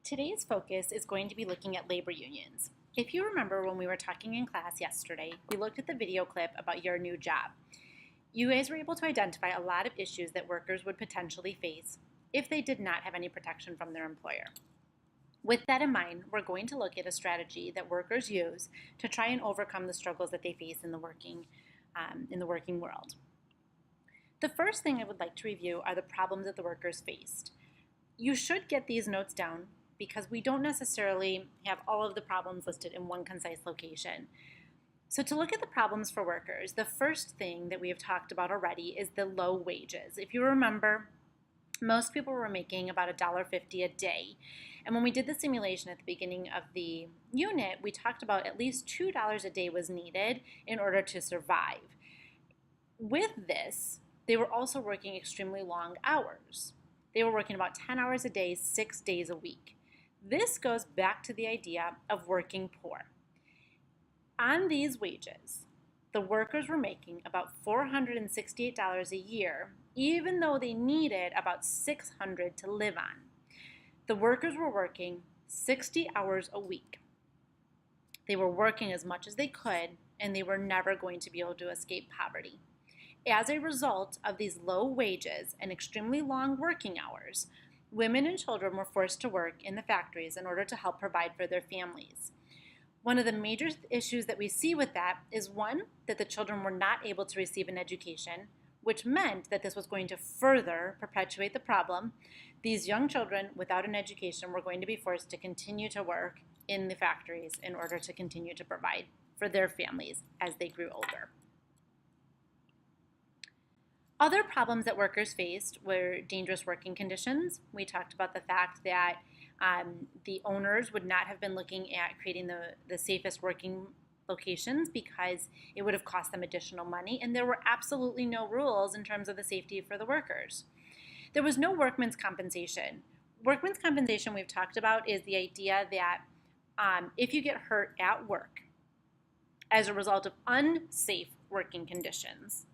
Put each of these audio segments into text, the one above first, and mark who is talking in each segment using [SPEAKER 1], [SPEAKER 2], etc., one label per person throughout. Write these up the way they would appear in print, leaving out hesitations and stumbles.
[SPEAKER 1] Today's focus is going to be looking at labor unions. If you remember when we were talking in class yesterday, we looked at the video clip about your new job. You guys were able to identify a lot of issues that workers would potentially face if they did not have any protection from their employer. With that in mind, we're going to look at a strategy that workers use to try and overcome the struggles that they face in the working world. The first thing I would like to review are the problems that the workers faced. You should get these notes down because we don't necessarily have all of the problems listed in one concise location. So to look at the problems for workers, the first thing that we have talked about already is the low wages. If you remember, most people were making about $1.50 a day. And when we did the simulation at the beginning of the unit, we talked about at least $2 a day was needed in order to survive. With this, they were also working extremely long hours. They were working about 10 hours a day, 6 days a week. This goes back to the idea of working poor. On these wages, the workers were making about $468 a year, even though they needed about $600 to live on. The workers were working 60 hours a week. They were working as much as they could, and they were never going to be able to escape poverty. As a result of these low wages and extremely long working hours, women and children were forced to work in the factories in order to help provide for their families. One of the major issues that we see with that is one, that the children were not able to receive an education, which meant that this was going to further perpetuate the problem. These young children without an education were going to be forced to continue to work in the factories in order to continue to provide for their families as they grew older. Other problems that workers faced were dangerous working conditions. We talked about the fact that the owners would not have been looking at creating the safest working locations because it would have cost them additional money, and there were absolutely no rules in terms of the safety for the workers. There was no workman's compensation. Workman's compensation we've talked about is the idea that if you get hurt at work as a result of unsafe working conditions,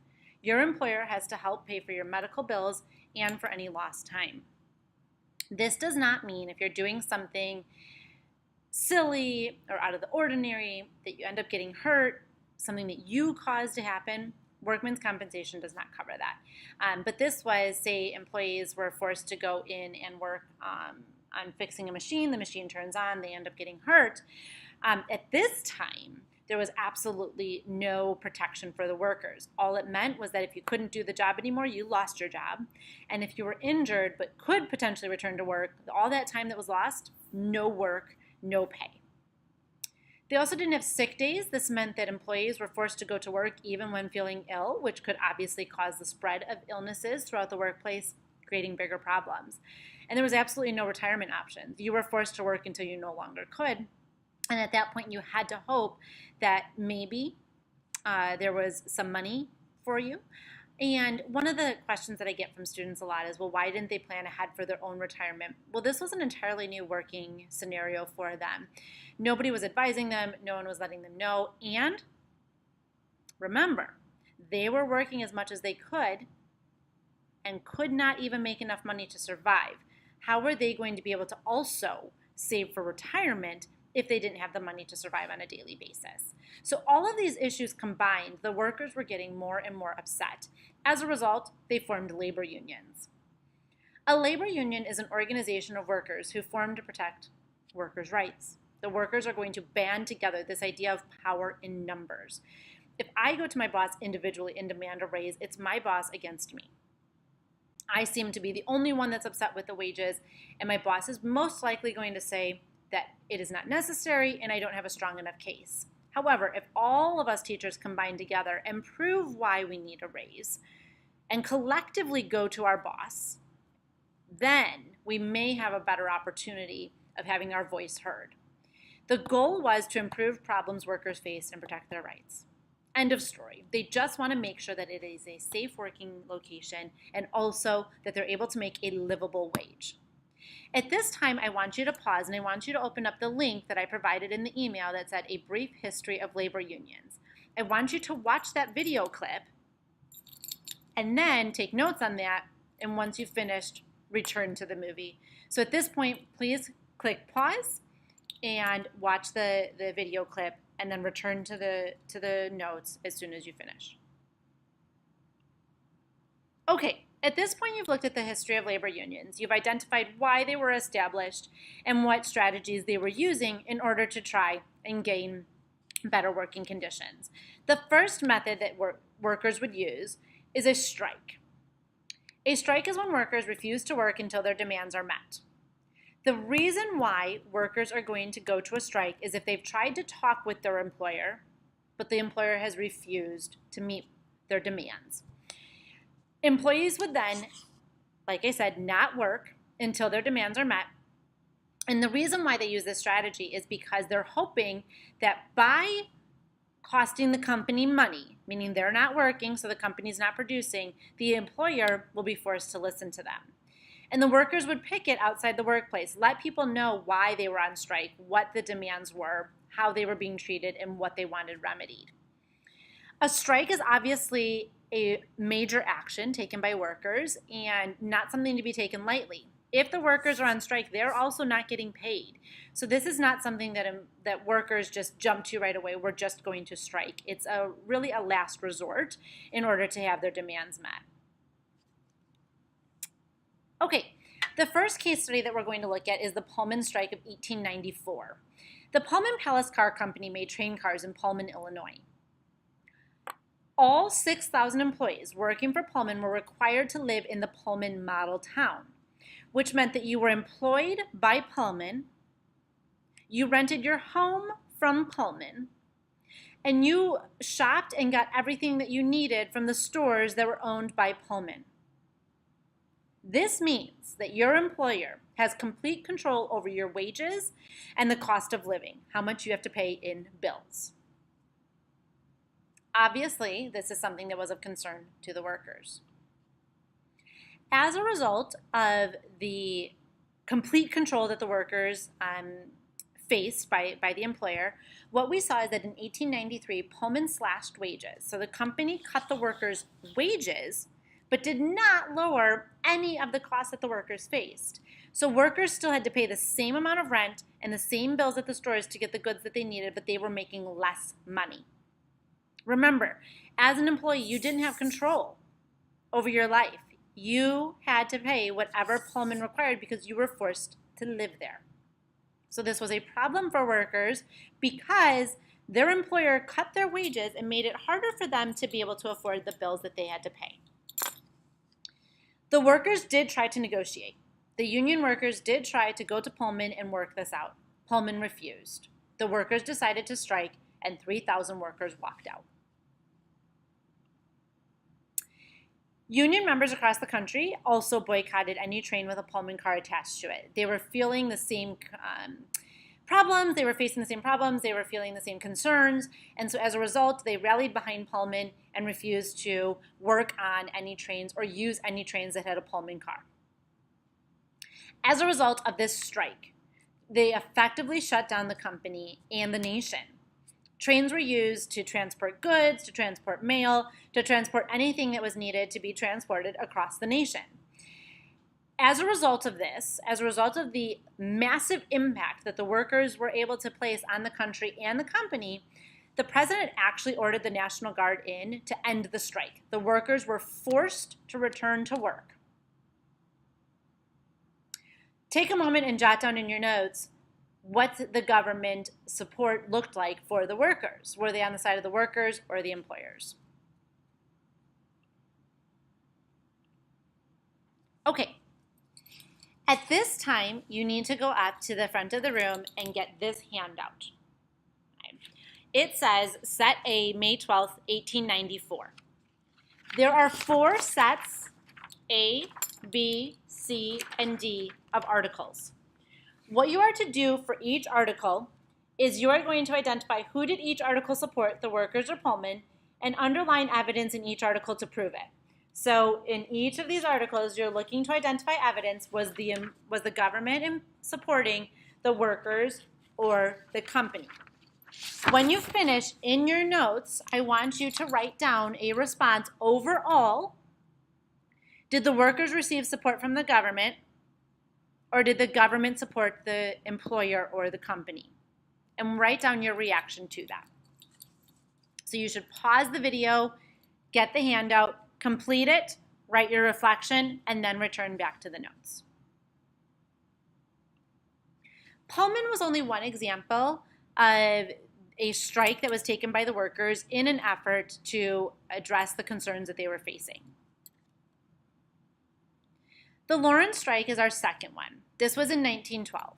[SPEAKER 1] your employer has to help pay for your medical bills and for any lost time. This does not mean if you're doing something silly or out of the ordinary that you end up getting hurt, something that you caused to happen. Workman's compensation does not cover that. But this was, say, employees were forced to go in and work on fixing a machine. The machine turns on, they end up getting hurt. At this time, there was absolutely no protection for the workers. All it meant was that if you couldn't do the job anymore, you lost your job. And if you were injured but could potentially return to work, all that time that was lost, no work, no pay. They also didn't have sick days. This meant that employees were forced to go to work even when feeling ill, which could obviously cause the spread of illnesses throughout the workplace, creating bigger problems. And there was absolutely no retirement options. You were forced to work until you no longer could. And at that point, you had to hope that maybe there was some money for you. And one of the questions that I get from students a lot is, well, why didn't they plan ahead for their own retirement? Well, this was an entirely new working scenario for them. Nobody was advising them. No one was letting them know. And remember, they were working as much as they could and could not even make enough money to survive. How were they going to be able to also save for retirement if they didn't have the money to survive on a daily basis? So all of these issues combined, the workers were getting more and more upset. As a result, they formed labor unions. A labor union is an organization of workers who form to protect workers' rights. The workers are going to band together, this idea of power in numbers. If I go to my boss individually and demand a raise, it's my boss against me. I seem to be the only one that's upset with the wages, and my boss is most likely going to say that it is not necessary and I don't have a strong enough case. However, if all of us teachers combine together and prove why we need a raise and collectively go to our boss, then we may have a better opportunity of having our voice heard. The goal was to improve problems workers face and protect their rights. End of story. They just want to make sure that it is a safe working location and also that they're able to make a livable wage. At this time, I want you to pause and I want you to open up the link that I provided in the email that said A Brief History of Labor Unions. I want you to watch that video clip and then take notes on that, and once you've finished, return to the movie. So at this point, please click pause and watch the video clip and then return to the notes as soon as you finish. Okay, at this point you've looked at the history of labor unions. You've identified why they were established and what strategies they were using in order to try and gain better working conditions. The first method that workers would use is a strike. A strike is when workers refuse to work until their demands are met. The reason why workers are going to go to a strike is if they've tried to talk with their employer, but the employer has refused to meet their demands. Employees would then, like I said, not work until their demands are met. And the reason why they use this strategy is because they're hoping that by costing the company money, meaning they're not working, so the company's not producing, the employer will be forced to listen to them. And the workers would picket outside the workplace, let people know why they were on strike, what the demands were, how they were being treated, and what they wanted remedied. A strike is obviously a major action taken by workers and not something to be taken lightly. If the workers are on strike, they're also not getting paid. So this is not something that workers just jump to right away. We're just going to strike. It's really a last resort in order to have their demands met. Okay, the first case study that we're going to look at is the Pullman strike of 1894. The Pullman Palace Car Company made train cars in Pullman, Illinois. All 6,000 employees working for Pullman were required to live in the Pullman model town, which meant that you were employed by Pullman, you rented your home from Pullman, and you shopped and got everything that you needed from the stores that were owned by Pullman. This means that your employer has complete control over your wages and the cost of living, how much you have to pay in bills. Obviously, this is something that was of concern to the workers. As a result of the complete control that the workers faced by the employer, what we saw is that in 1893, Pullman slashed wages. So the company cut the workers' wages, but did not lower any of the costs that the workers faced. So workers still had to pay the same amount of rent and the same bills at the stores to get the goods that they needed, but they were making less money. Remember, as an employee, you didn't have control over your life. You had to pay whatever Pullman required because you were forced to live there. So this was a problem for workers because their employer cut their wages and made it harder for them to be able to afford the bills that they had to pay. The workers did try to negotiate. The union workers did try to go to Pullman and work this out. Pullman refused. The workers decided to strike, and 3,000 workers walked out. Union members across the country also boycotted any train with a Pullman car attached to it. They were feeling the same problems, they were facing the same problems, they were feeling the same concerns, and so as a result, they rallied behind Pullman and refused to work on any trains or use any trains that had a Pullman car. As a result of this strike, they effectively shut down the company and the nation. Trains were used to transport goods, to transport mail, to transport anything that was needed to be transported across the nation. As a result of this, as a result of the massive impact that the workers were able to place on the country and the company, the president actually ordered the National Guard in to end the strike. The workers were forced to return to work. Take a moment and jot down in your notes what the government support looked like for the workers. Were they on the side of the workers or the employers? Okay. At this time, you need to go up to the front of the room and get this handout. It says Set A, May 12th, 1894. There are 4 sets, A, B, C, and D, of articles. What you are to do for each article is you are going to identify who did each article support, the workers or Pullman, and underline evidence in each article to prove it. So in each of these articles, you're looking to identify evidence. Was the government supporting the workers or the company? When you finish, in your notes, I want you to write down a response. Overall, did the workers receive support from the government, or did the government support the employer or the company? And write down your reaction to that. So you should pause the video, get the handout, complete it, write your reflection, and then return back to the notes. Pullman was only one example of a strike that was taken by the workers in an effort to address the concerns that they were facing. The Lawrence strike is our second one. This was in 1912.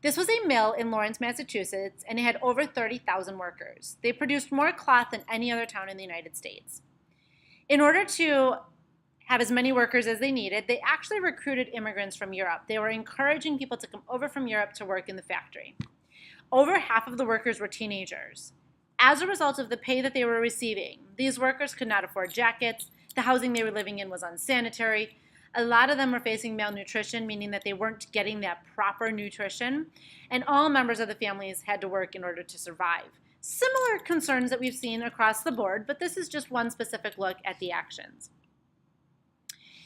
[SPEAKER 1] This was a mill in Lawrence, Massachusetts, and it had over 30,000 workers. They produced more cloth than any other town in the United States. In order to have as many workers as they needed, they actually recruited immigrants from Europe. They were encouraging people to come over from Europe to work in the factory. Over half of the workers were teenagers. As a result of the pay that they were receiving, these workers could not afford jackets, the housing they were living in was unsanitary, a lot of them were facing malnutrition, meaning that they weren't getting that proper nutrition, and all members of the families had to work in order to survive. Similar concerns that we've seen across the board, but this is just one specific look at the actions.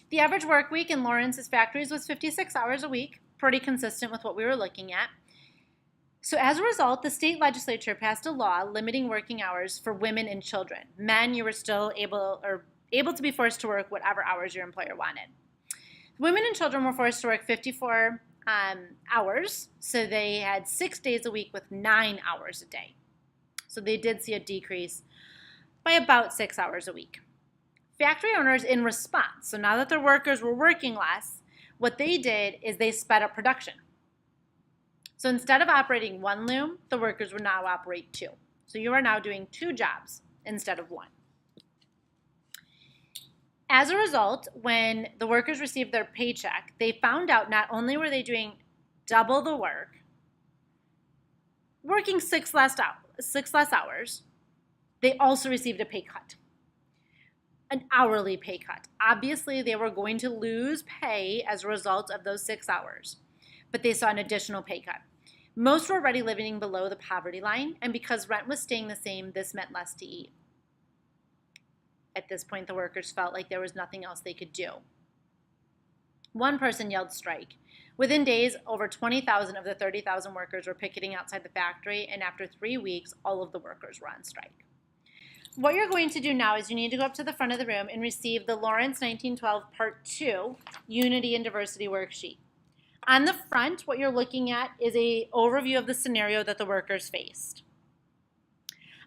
[SPEAKER 1] The average work week in Lawrence's factories was 56 hours a week, pretty consistent with what we were looking at. So as a result, the state legislature passed a law limiting working hours for women and children. Men, you were still able to be forced to work whatever hours your employer wanted. Women and children were forced to work 54 hours, so they had 6 days a week with 9 hours a day. So they did see a decrease by about 6 hours a week. Factory owners, in response, so now that their workers were working less, what they did is they sped up production. So instead of operating one loom, the workers would now operate 2. So you are now doing 2 jobs instead of 1. As a result, when the workers received their paycheck, they found out not only were they doing double the work, working 6 less hours, they also received a pay cut, an hourly pay cut. Obviously, they were going to lose pay as a result of those 6 hours, but they saw an additional pay cut. Most were already living below the poverty line, and because rent was staying the same, this meant less to eat. At this point, the workers felt like there was nothing else they could do. One person yelled strike. Within days, over 20,000 of the 30,000 workers were picketing outside the factory, and after 3 weeks, all of the workers were on strike. What you're going to do now is you need to go up to the front of the room and receive the Lawrence 1912 Part 2 Unity and Diversity Worksheet. On the front, what you're looking at is an overview of the scenario that the workers faced.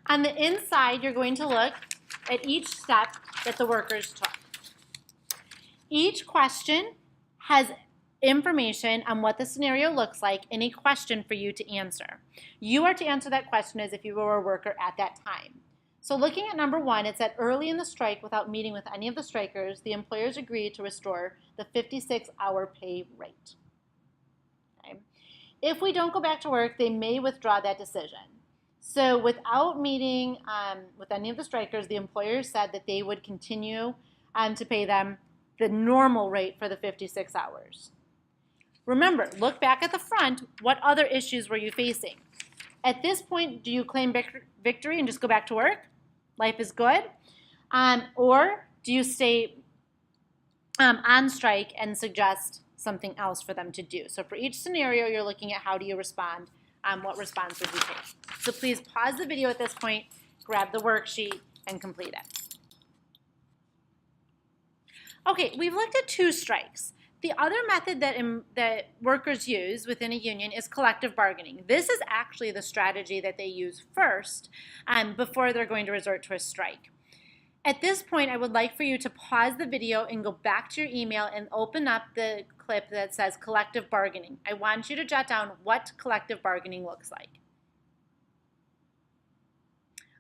[SPEAKER 1] On the inside, you're going to look at each step that the workers took. Each question has information on what the scenario looks like and a question for you to answer. You are to answer that question as if you were a worker at that time. So looking at number 1, it said early in the strike, without meeting with any of the strikers, the employers agreed to restore the 56-hour pay rate. Okay. If we don't go back to work, they may withdraw that decision. So without meeting with any of the strikers, the employers said that they would continue to pay them the normal rate for the 56 hours. Remember, look back at the front. What other issues were you facing? At this point, do you claim victory and just go back to work? Life is good? Or do you stay on strike and suggest something else for them to do? So for each scenario, you're looking at how do you respond. What response would you take? So please pause the video at this point, grab the worksheet, and complete it. Okay, we've looked at 2 strikes. The other method that workers use within a union is collective bargaining. This is actually the strategy that they use first before they're going to resort to a strike. At this point, I would like for you to pause the video and go back to your email and open up the clip that says collective bargaining. I want you to jot down what collective bargaining looks like.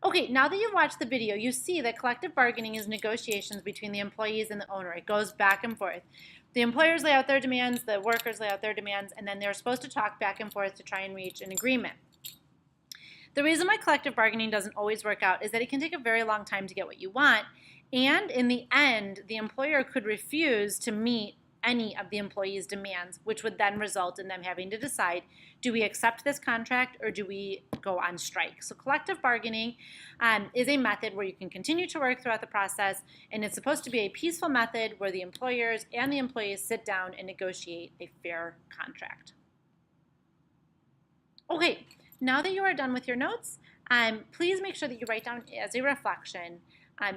[SPEAKER 1] Okay, now that you've watched the video, you see that collective bargaining is negotiations between the employees and the owner. It goes back and forth. The employers lay out their demands, the workers lay out their demands, and then they're supposed to talk back and forth to try and reach an agreement. The reason why collective bargaining doesn't always work out is that it can take a very long time to get what you want, and in the end, the employer could refuse to meet any of the employee's demands, which would then result in them having to decide, do we accept this contract or do we go on strike? So collective bargaining is a method where you can continue to work throughout the process, and it's supposed to be a peaceful method where the employers and the employees sit down and negotiate a fair contract. Okay, now that you are done with your notes, please make sure that you write down as a reflection,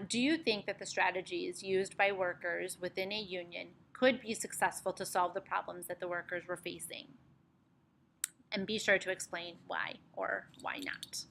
[SPEAKER 1] do you think that the strategies used by workers within a union could be successful to solve the problems that the workers were facing? And be sure to explain why or why not.